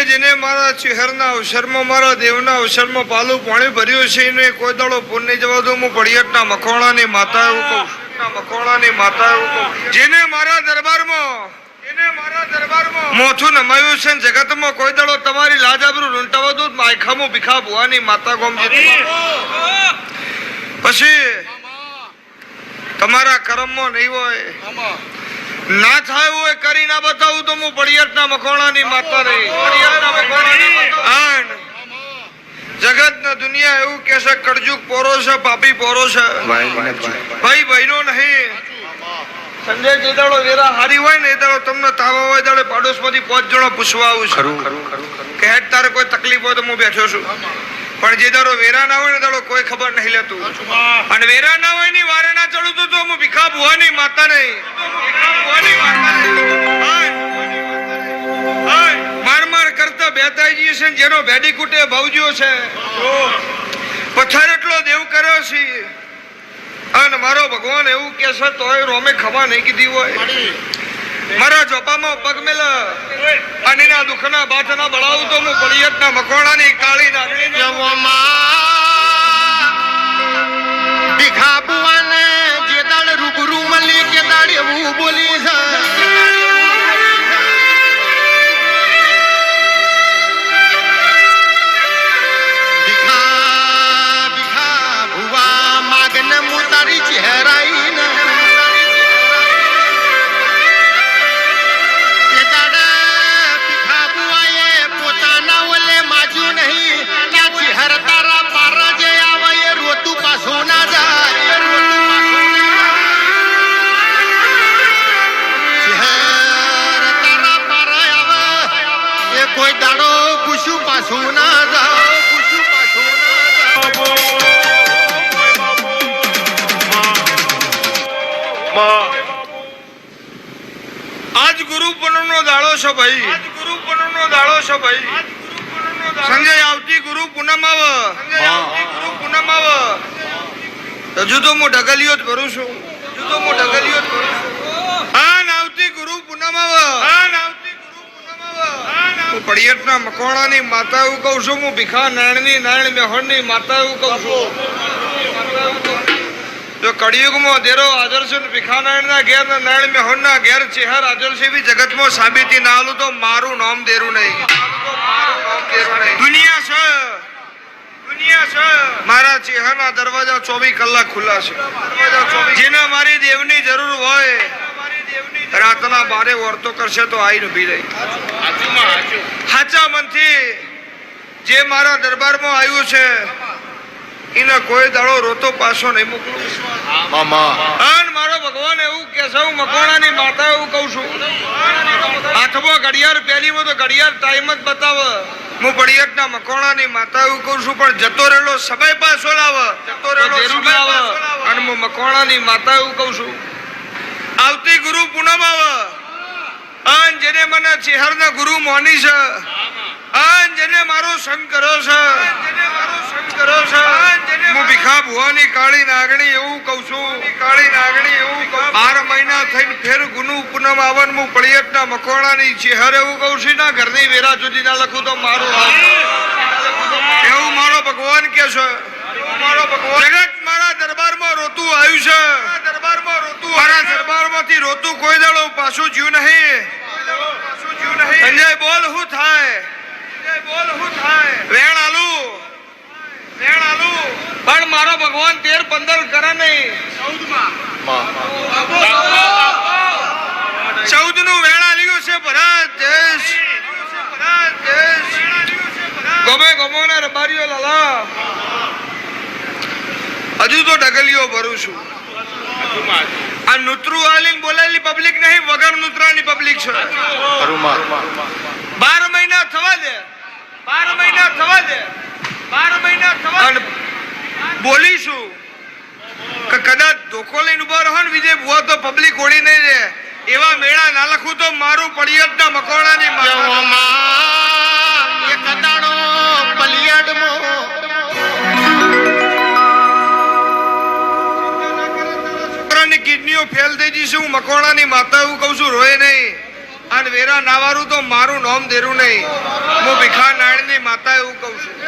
જેને મારા ચહેરના અવસરમાં મારા દેવના અવસરમાં પાલું પાણી ભર્યું છે એને કોઈ દાડો પૂન નહીં જવા દઉં. હું પડિયતના મખોણાની માતા એવું કહું. મખોણાની માતા એવું કહું. જેને મારા દરબારમાં મોથું નમાયું છે જગતમાં કોઈ દાડો તમારી લાજ આબરૂ લૂંટાવા દઉં. માયખામો ભીખા ભુવાની માતા ગોમજી. પછી તમારા કર્મમાં નહીં હોય ના થાય હોય કરી ના બતાવું તો હું પડિયતના મખોણાની માતા રહી. જગત ના દુનિયા એવું કે છે કળજુગ પોરો છે, પાપી પોરો છે, ભાઈ બહેનો નહીં. સંજય જે દાડો વેરા હારી હોય ને એ દાડો તમને તાવ હોય દાડે પાડોશ માંથી 5 જણા પૂછવા આવું છું કે હેડ તારે કોઈ તકલીફ હોય તો હું બેઠો છું. પણ જે દાડો વેરા ના હોય ને દાડો કોઈ ખબર નહીં લેતું. અને વેરા ના હોય ની વારે ના ચડું તો હું ભીખા ભુવાની માતા નહીં. માર માર કરતા બેતાજી છે જેનો ભેડી કુટે ભાવજ્યો છે પથ્થર એટલો દેવ કર્યો છે. અને મારો ભગવાન એવું કે છે તોય રોમે ખમા નહીં કીધી હોય. મારા ચોપામાં પગ મેલ અને એના દુઃખના બાથ ના બળાવું તો હું પડિયતના મકોણાની કાળી નાગણી ભીખા બુવાને જે દાડ રૂબરૂ મળી કે દાડ એવું બોલી છે. કોઈ દાડો પૂછું પાછું ના જાઓ, પૂછું પાછું ના જાઓ. આજ ગુરુ પૂનમનો દાડો છે ભાઈ. આજ ગુરુ પૂનમનો દાડો છે ભાઈ. સંજય આવતી ગુરુ પૂનમ આવે. ગુરુ પૂનમ આવે હજુ તો હું ઢગલિયો જ ભરું છું. આવતી ગુરુ પૂનમ આવે. હું પડિયતના મકોણાની માતા એવું કહું છું. હું ભીખા નાણની નાણ મેહોણની માતા એવું કહું છું. જો કળિયુગમાં દેરો હાજર છે ને ભીખા નાણના ઘેર ને નાણ મેહોણના ઘેર ચહેર હાજર છે એવી જગતમાં સાબિતી ના આલું તો મારું નામ દેરું નહીં. દુનિયા છે મારા ચહેરના દરવાજા 24 કલાક ખુલ્લા છે. જેને મારી દેવની જરૂર હોય રાતના 12 વર્તો કરશે તો આઈને ઉભી રહી. સાચા મનથી જે મારા દરબારમાં આવ્યું છે એને કોઈ દાડો રોતો પાછો નહીં મોકલું. અને મારો ભગવાન એવું કે છે હું મકોણાની માતા એવું કહું છું. હાથમાં ઘડિયાળ પહેલીમાં તો ઘડિયાળ ટાઈમ જ બતાવે. હું પડિયતના મકોણાની માતા એવું કહું છું. પણ જતો રહેલો સમય પાછો લાવે. અને હું મકોણાની માતા એવું કહું છું. આવતી ગુરુ પૂનમ આવે અને જેને મને ચહેરના ગુરુ મોની છે અને જેને મારો સંગ કર્યો છે હું ભીખા ભુવાની કાળી નાગણી એવું કહું છું. 12 મહિના થઈને ફેર ગુરુ પૂનમ આવે હું પડિયતના મકોણાની ચહેર એવું કહું છું. ના ઘરની વેરા સુધી ના લખું તો મારું એવું મારો ભગવાન કે છે. જગત મારા દરબારમાં રોતું આવ્યું છે. મારા દરબારમાંથી રોતું કોઈ દાડો પાછું જીવ નહીં. સંજય બોલ શું થાય? વેણ આલુ પણ મારો ભગવાન 13-15 કરે નહીં. 14 નું વેણ આલ્યું છે. ભરત દેશ ગમે ના રબારીઓ લાલા હજુ તો ઢગલીઓ ભરું છું. આ નુતરું આલીને બોલાયેલી પબ્લિક નહીં, વગર નુતરાની પબ્લિક છે. 12 મહિના થવા દે. બોલીશું કે કદાચ ધોકો લઈને ઉભા રહો ને વિજય ભુવા તો પબ્લિક ઓળી નહીં રહે. એવા મેળા ના લખું તો મારું પડિયતના મકોણાની કિડનીઓ ફેલ થઈ જશે. હું મકોણાની માતા એવું કહું છું રોય નહીં. અને અને વેરા નાવારું તો મારું નામ દેરું નહીં. હું ભીખા નારાયણની માતા એવું કહું છું.